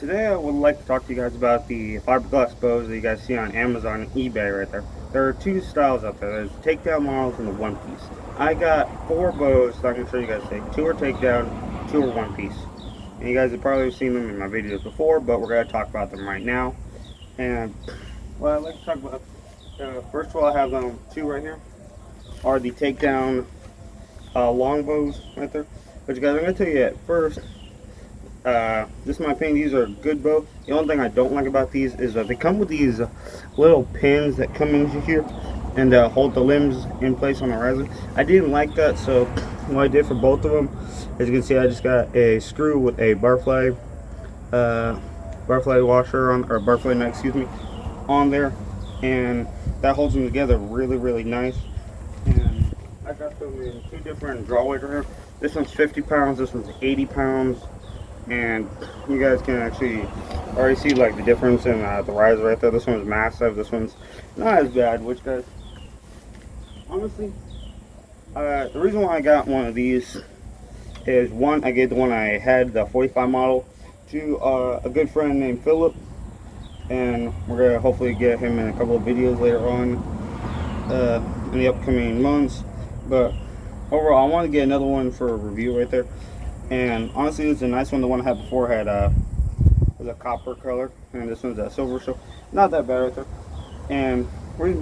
Today I would like to talk to you guys about the fiberglass bows that you guys see on Amazon and eBay right there. There are two styles out there. There's takedown models and the one piece. I got four bows that I'm going to show you guys today. Two are takedown, two are one piece. And you guys have probably seen them in my videos before, but we're going to talk about them right now. And what I'd like to talk about, first of all, I have two right here, are the takedown long bows right there. But you guys, I'm going to tell you at first, just in my opinion, these are good bows. The only thing I don't like about these is that they come with these little pins that come into here and hold the limbs in place on the riser. I didn't like that, so what I did for both of them, as you can see, I just got a screw with a barfly washer on, or barfly nut, excuse me, on there, and that holds them together really nice. And I got them in two different draw weights right here. This one's 50 pounds, this one's 80 pounds. And you guys can actually already see like the difference in the riser right there. This one's massive, this one's not as bad. Which, guys, honestly, the reason why I got one of these is, one, I gave the one I had, the 45 model, to a good friend named Philip, and we're gonna hopefully get him in a couple of videos later on in the upcoming months. But overall, I want to get another one for a review right there. And honestly, it's a nice one. The one I had before had was a copper color, and this one's a silver, so not that bad right there. And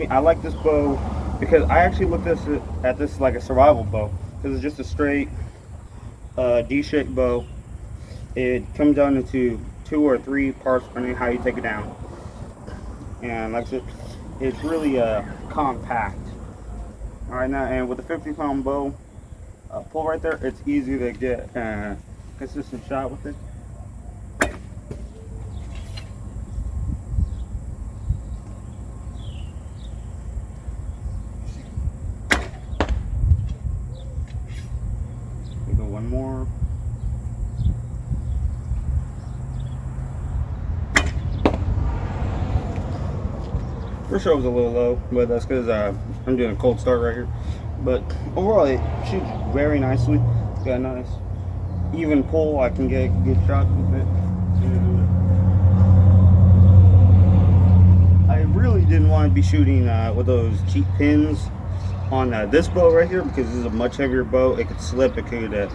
I like this bow because I actually looked at this like a survival bow, because it's just a straight D-shaped bow. It comes down into 2 or 3 parts depending on how you take it down. And like I said, it's really compact. All right, now, and with a 50-pound bow pull right there, it's easy to get a consistent shot with it. We go one more. First shot was a little low, but that's because I'm doing a cold start right here. But overall, it shoots very nicely. It's got a nice even pull. I can get good shots with it. I really didn't want to be shooting with those cheap pins on this bow right here, because this is a much heavier bow. It could slip. It could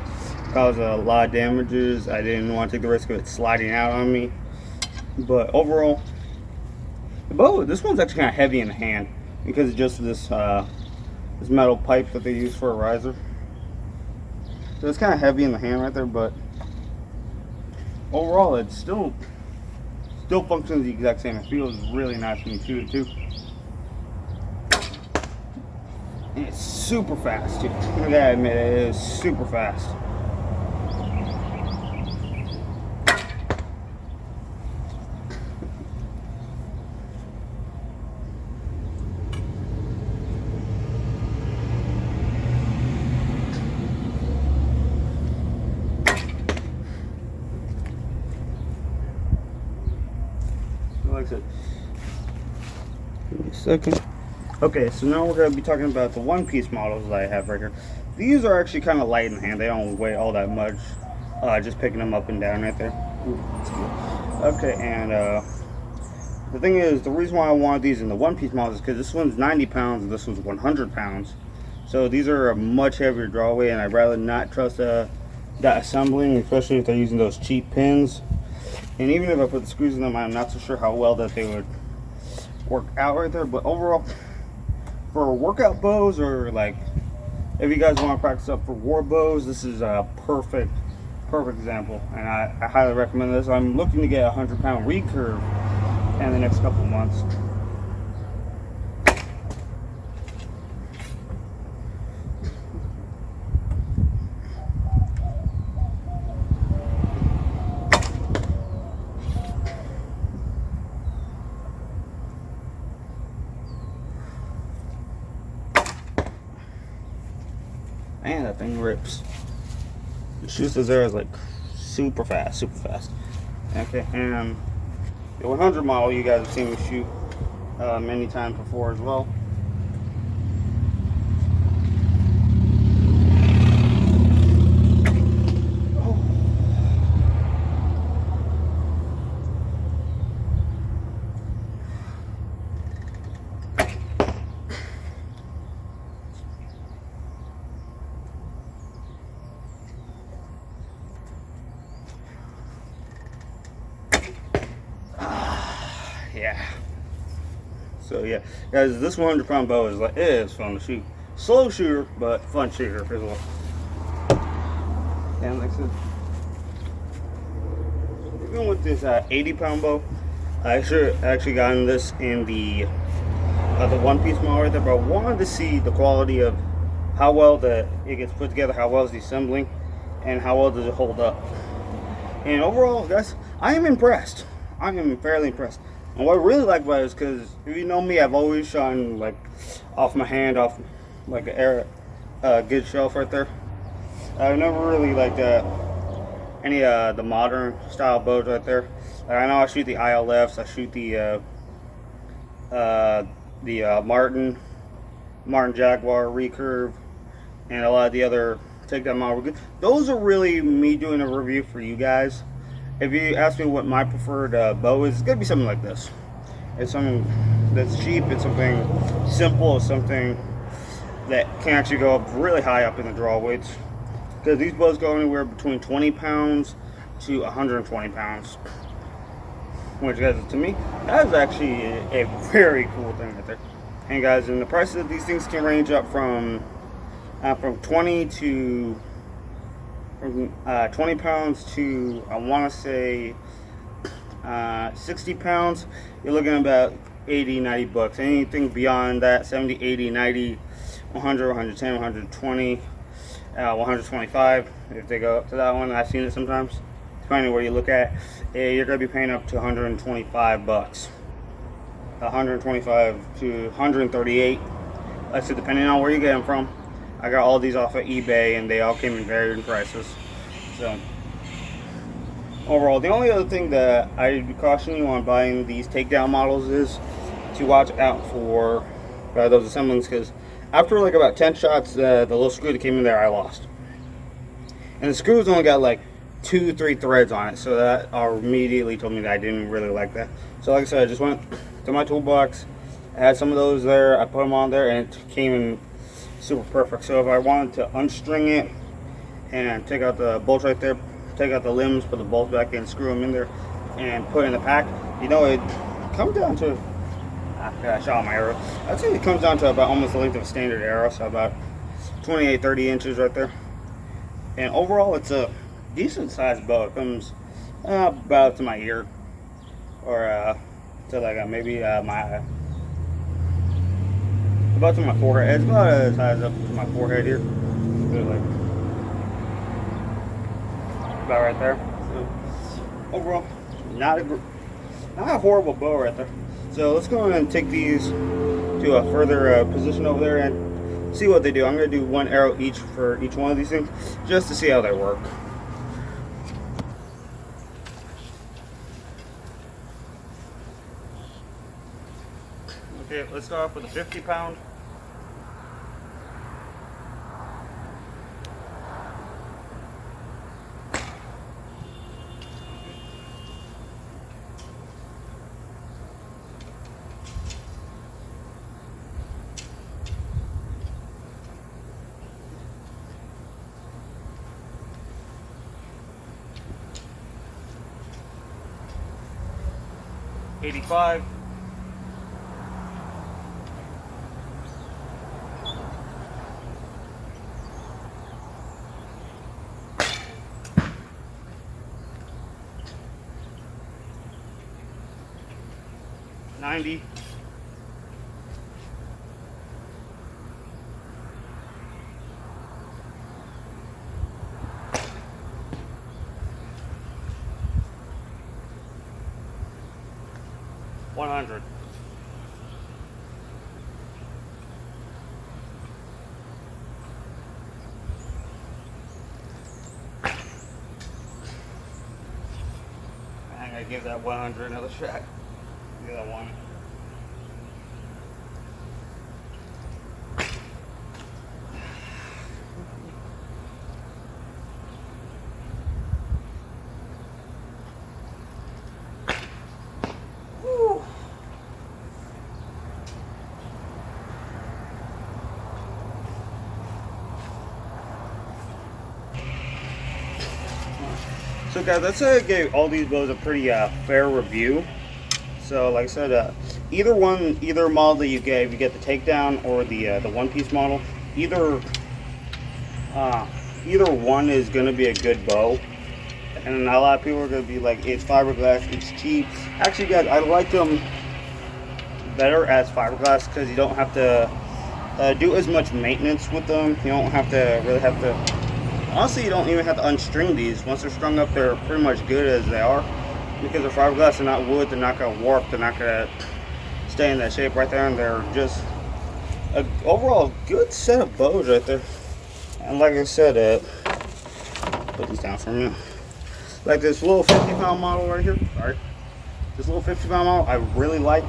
cause a lot of damages. I didn't want to take the risk of it sliding out on me. But overall, the bow, this one's actually kind of heavy in the hand because it's just this metal pipe that they use for a riser. So it's kind of heavy in the hand right there, but overall it still functions the exact same. It feels really nice when you shoot it too. And it's super fast too. I gotta admit, it is super fast. Like I said, give me a second. Okay, so now we're going to be talking about the one-piece models that I have right here. These are actually kind of light in the hand. They don't weigh all that much. Just picking them up and down right there. Okay, and the thing is, the reason why I wanted these in the one-piece models is because this one's 90 pounds and this one's 100 pounds. So these are a much heavier draw weight, and I'd rather not trust that assembling, especially if they're using those cheap pins. And even if I put the screws in them, I'm not so sure how well that they would work out right there. But overall, for workout bows, or like if you guys want to practice up for war bows, this is a perfect example. And I highly recommend this. I'm looking to get a 100-pound recurve in the next couple of months. Man, that thing rips. It shoots those arrows like super fast. Okay, and the 100 model, you guys have seen me shoot many times before as well. Yeah. So yeah, guys, this 100-pound bow is like, it is fun to shoot. Slow shooter, but fun shooter as well. And like I said, even with this 80-pound bow, I actually gotten this in the one-piece model right there, but I wanted to see the quality of how well it gets put together, how well is the assembling, and how well does it hold up. And overall, guys, I am impressed. I am fairly impressed. And what I really like about it is because if you know me, I've always shot like off my hand, off like an good shelf right there. I've never really liked any the modern style bows right there. I know I shoot the ILFs, I shoot the Martin Jaguar recurve, and a lot of the other takedown model. Those are really me doing a review for you guys. If you ask me what my preferred bow is, it's gonna be something like this. It's something that's cheap. It's something simple. It's something that can actually go up really high up in the draw weights. Because these bows go anywhere between 20 pounds to 120 pounds. Which, guys, to me, that is actually a very cool thing right there. And guys, and the prices of these things can range up from 20 pounds to, I want to say 60 pounds. You're looking at about 80, 90 bucks. Anything beyond that, 70, 80, 90, 100, 110, 120, 125. If they go up to that one, I've seen it sometimes. Depending on where you look at, you're going to be paying up to 125 bucks. 125 to 138. That's it, depending on where you get them from. I got all these off of eBay, and they all came in varying prices. So overall, the only other thing that I'd caution you on buying these takedown models is to watch out for those assemblings, because after like about 10 shots, the little screw that came in there, I lost. And the screws only got like 2-3 threads on it, so that immediately told me that I didn't really like that. So like I said, I just went to my toolbox, I had some of those there, I put them on there, and it came in super perfect. So if I wanted to unstring it and take out the bolts right there, take out the limbs, put the bolts back in, screw them in there, and put it in the pack, you know, it comes down to, I shot my arrow, I'd say it comes down to about almost the length of a standard arrow, so about 28-30 inches right there. And overall, it's a decent sized bow. It comes about to my ear, or to like maybe my about to my forehead. It's about as high as up to my forehead here. So like about right there. So overall, not a horrible bow right there. So let's go ahead and take these to a further position over there and see what they do. I'm going to do one arrow each for each one of these things, just to see how they work. Okay, let's start off with a 50-pound. $85. $90. $100. I'm gonna give that 100 another shot. Give that one. So guys, let's say I gave all these bows a pretty fair review. So like I said, either model that you get, if you get the takedown or the one-piece model, either uh, either one is going to be a good bow. And a lot of people are going to be like, it's fiberglass, it's cheap. Actually, guys, I like them better as fiberglass because you don't have to do as much maintenance with them. You don't have to really have to. Honestly, you don't even have to unstring these. Once they're strung up, they're pretty much good as they are. Because they're fiberglass, they're not wood, they're not going to warp, they're not going to stay in that shape right there. And they're just an overall good set of bows right there. And like I said, put these down for a minute. Like this little 50-pound model right here. Sorry. This little 50-pound model I really like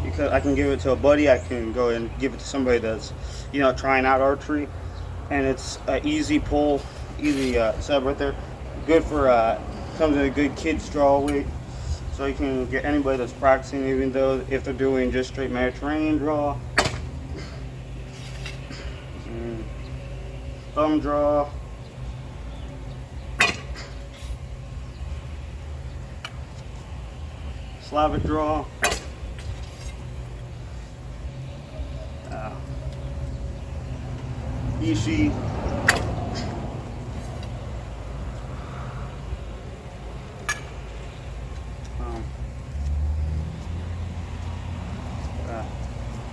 because I can give it to a buddy. I can go and give it to somebody that's, you know, trying out archery. And it's an easy pull, easy setup right there. Good for, comes in a good kid's draw weight. So you can get anybody that's practicing, even though if they're doing just straight Mediterranean draw. Thumb draw. Slavic draw. Ishi.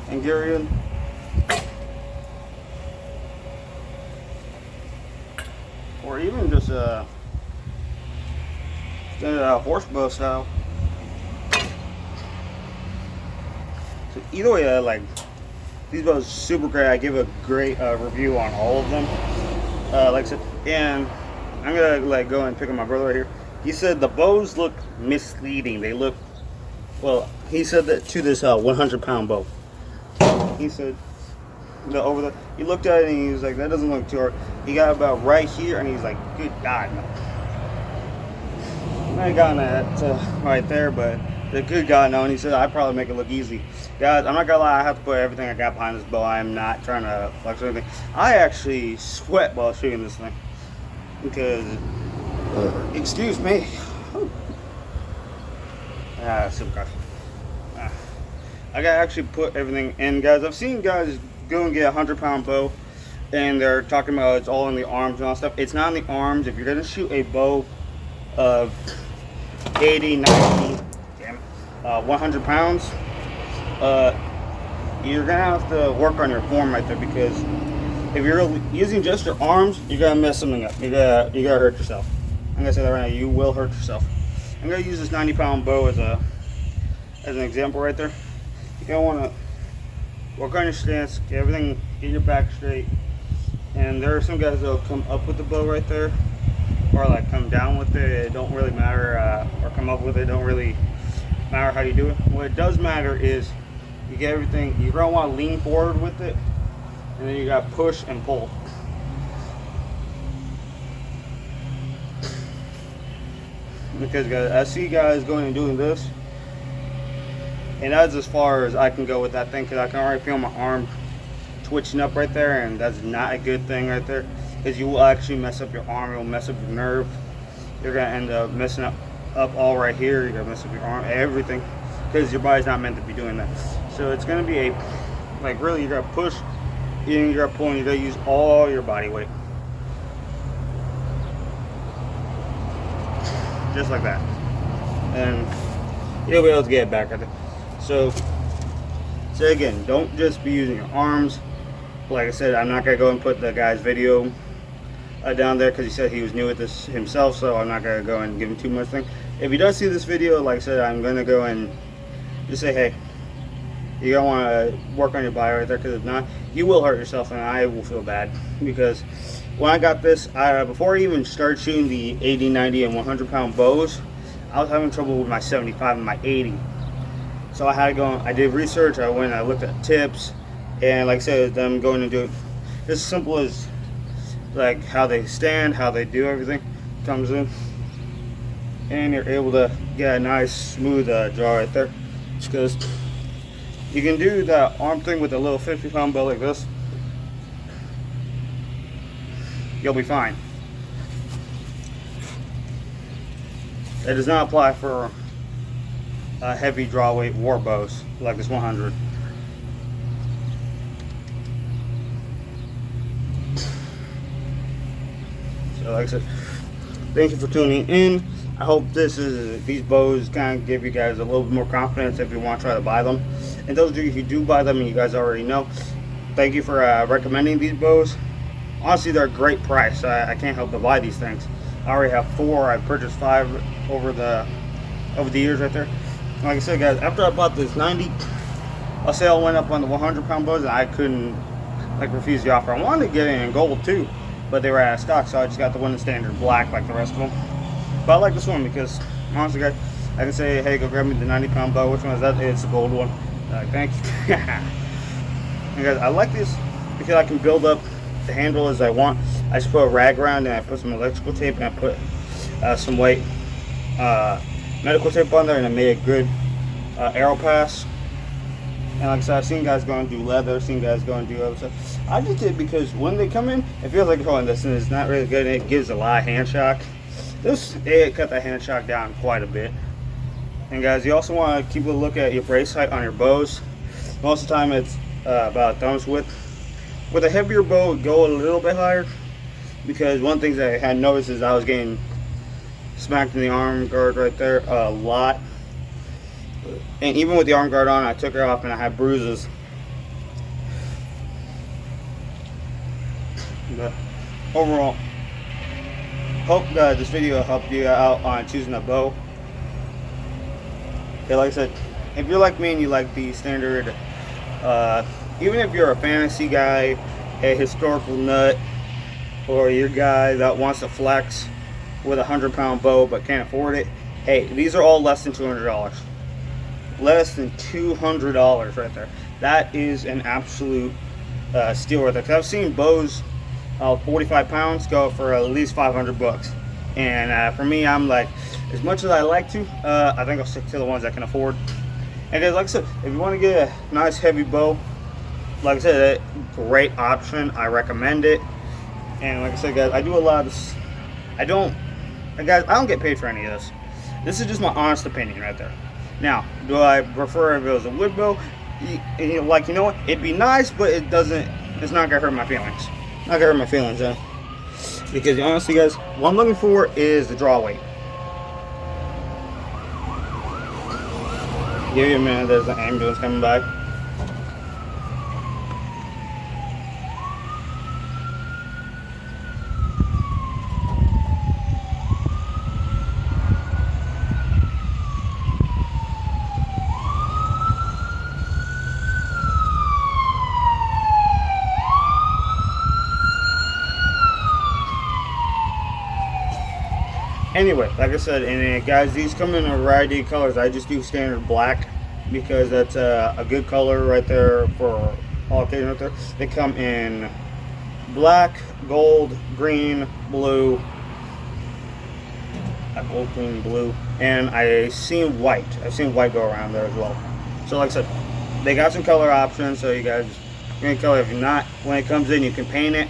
Hungarian. Or even just standard horse bow style. So either way, like these bows are super great. I give a great review on all of them. Like I said, and I'm gonna like go and pick up my brother right here. He said the bows look misleading. They look, well, he said that to this 100-pound bow. He said he looked at it and he was like, that doesn't look too hard. He got about right here and he's like, good God, no. I ain't gotten that right there, but the good God, no. And he said, I'd probably make it look easy. Guys, I'm not gonna lie, I have to put everything I got behind this bow. I am not trying to flex or anything. I actually sweat while shooting this thing. Because, excuse me. Super gosh. I gotta actually put everything in, guys. I've seen guys go and get a 100-pound bow and they're talking about it's all in the arms and all that stuff. It's not in the arms. If you're gonna shoot a bow of 80, 90, 100 pounds, you're gonna have to work on your form right there, because if you're using just your arms, you're gonna mess something up. You gotta hurt yourself. I'm gonna say that right now. You will hurt yourself. I'm gonna use this 90-pound bow as an example right there. You're gonna want to work on your stance, get your back straight. And there are some guys that'll come up with the bow right there, or like come down with it. It don't really matter, or come up with it. Don't really matter how you do it. What it does matter is you get everything. You're gonna want to lean forward with it, and then you got push and pull. Because guys, I see guys going and doing this, and that's as far as I can go with that thing, because I can already feel my arm twitching up right there, and that's not a good thing right there, because you will actually mess up your arm. It will mess up your nerve. You're gonna end up messing up all right here. You're gonna mess up your arm, everything, because your body's not meant to be doing that. So it's gonna be like really, you're gonna push, and you're gonna pull, and you're gonna use all your body weight, just like that, and you'll be able to get it back right there. So again, don't just be using your arms. Like I said, I'm not gonna go and put the guy's video down there because he said he was new at this himself, so I'm not gonna go and give him too much thing. If he does see this video, like I said, I'm gonna go and just say, hey, you don't want to work on your body right there, because if not, you will hurt yourself, and I will feel bad. Because when I got this, before I even started shooting the 80, 90, and 100-pound bows, I was having trouble with my 75 and my 80. So I had to go, I did research, I went and I looked at tips, and like I said, I'm going to do it as simple as like how they stand, how they do everything, comes in, and you're able to get a nice smooth draw right there. Just because you can do that arm thing with a little 50-pound bow like this, you'll be fine. It does not apply for heavy draw weight war bows like this 100. So like I said, thank you for tuning in. I hope these bows kind of give you guys a little bit more confidence if you want to try to buy them. And those of you who do buy them, and you guys already know, thank you for recommending these bows. Honestly, they're a great price. I can't help but buy these things. I already have 4. I purchased 5 over the years right there. Like I said, guys, after I bought this 90, a sale went up on the 100-pound bows, and I couldn't refuse the offer. I wanted to get it in gold too, but they were out of stock, so I just got the one in standard black like the rest of them. But I like this one because, honestly, guys, I can say, hey, go grab me the 90-pound bow. Which one is that? It's the gold one. Thank you. And guys, I like this because I can build up the handle as I want. I just put a rag around, and I put some electrical tape, and I put some white medical tape on there, and I made a good arrow pass. And like I said, I've seen guys go and do leather, I've seen guys go and do other stuff. I just did because when they come in, it feels like holding this, and it's not really good, and it gives a lot of hand shock. It cut that hand shock down quite a bit. And guys, you also want to keep a look at your brace height on your bows. Most of the time it's about thumb's width. With a heavier bow, go a little bit higher, because one thing that I had noticed is I was getting smacked in the arm guard right there a lot. And even with the arm guard on, I took her off and I had bruises. But overall, hope this video helped you out on choosing a bow. Okay, like I said, if you're like me and you like the standard, even if you're a fantasy guy, a historical nut, or you're a guy that wants to flex with a 100-pound bow but can't afford it, hey, these are all less than $200. Less than $200 right there. That is an absolute steal right there. Cause I've seen bows 45 pounds go for at least 500 bucks. And for me, I'm like, as much as I like to, I think I'll stick to the ones I can afford. And guys, like I said, if you want to get a nice heavy bow, like I said, a great option. I recommend it. And like I said, guys, I do a lot of this. Guys, I don't get paid for any of this. This is just my honest opinion right there. Now, do I prefer if it was a wood bow? You know what? It'd be nice, but it's not gonna hurt my feelings. Not gonna hurt my feelings, because honestly, guys, what I'm looking for is the draw weight. Give you a minute, there's an ambulance coming by. Anyway, like I said, and guys, these come in a variety of colors. I just do standard black because that's a good color right there for all occasions right there. They come in black, gold, green, blue, gold, green, blue, and I've seen white go around there as well. So like I said, they got some color options, so you guys can color. If you're not, when it comes in, you can paint it.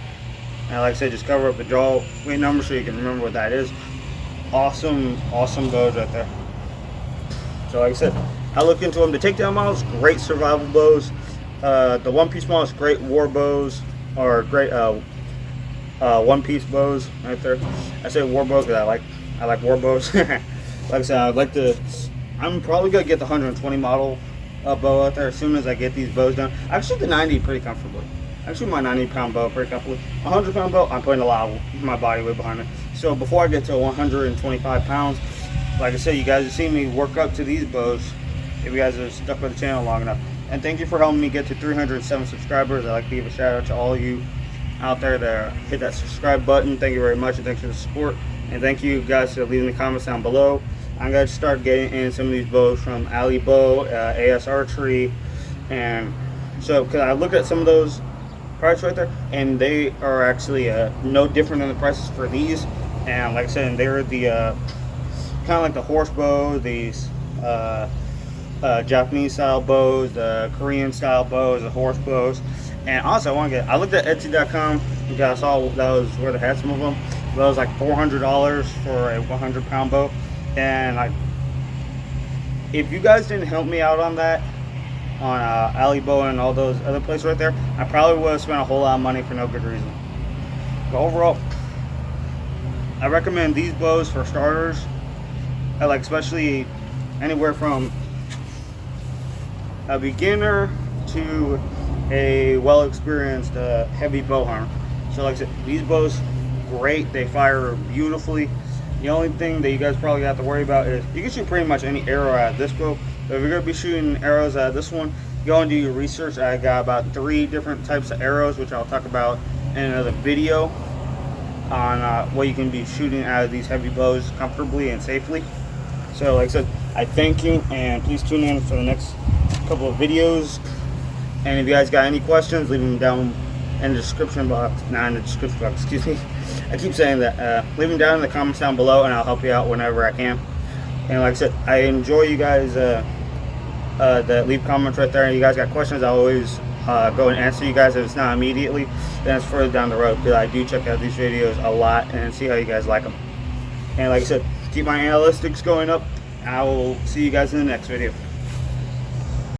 And like I said, just cover up the draw weight number so you can remember what that is. Awesome bows right there. So like I said, I look into them. The takedown models, great survival bows. The one-piece models, great war bows, or great one-piece bows right there. I say war bows because I like war bows. Like I said, I'm probably gonna get the 120 model bow out there as soon as I get these bows done. I shoot the 90 pretty comfortably. I shoot my 90-pound bow pretty comfortably. 100-pound bow, I'm putting a lot of my body weight behind it. So before I get to 125 pounds, like I said, you guys have seen me work up to these bows if you guys have stuck with the channel long enough. And thank you for helping me get to 307 subscribers. I'd like to give a shout out to all of you out there that hit that subscribe button. Thank you very much, and thanks for the support. And thank you guys for leaving the comments down below. I'm going to start getting in some of these bows from Ali Bow, AS Archery, and so because I looked at some of those prices right there, and they are actually no different than the prices for these. And like I said, they're the kind of like the horse bow, these Japanese style bows, the Korean style bows, the horse bows. And also, I looked at Etsy.com. You guys saw that was where they had some of them. That was like $400 for a 100-pound bow. And if you guys didn't help me out on that, on Ali Bow and all those other places right there, I probably would have spent a whole lot of money for no good reason. But overall, I recommend these bows for starters. I like, especially anywhere from a beginner to a well-experienced heavy bow hunter. So like I said, these bows, great. They fire beautifully. The only thing that you guys probably have to worry about is you can shoot pretty much any arrow at this bow. But if you're going to be shooting arrows at this one, go and do your research. I got about 3 different types of arrows, which I'll talk about in another video on what you can be shooting out of these heavy bows comfortably and safely. So like I said, I thank you, and please tune in for the next couple of videos. And if you guys got any questions, leave them down in the description box. Not in the description box, excuse me. I keep saying that. Leave them down in the comments down below, and I'll help you out whenever I can. And like I said, I enjoy you guys that leave comments right there. And you guys got questions, I always go and answer you guys. If it's not immediately, then it's further down the road, because I do check out these videos a lot and see how you guys like them. And like I said, keep my analytics going up. I will see you guys in the next video.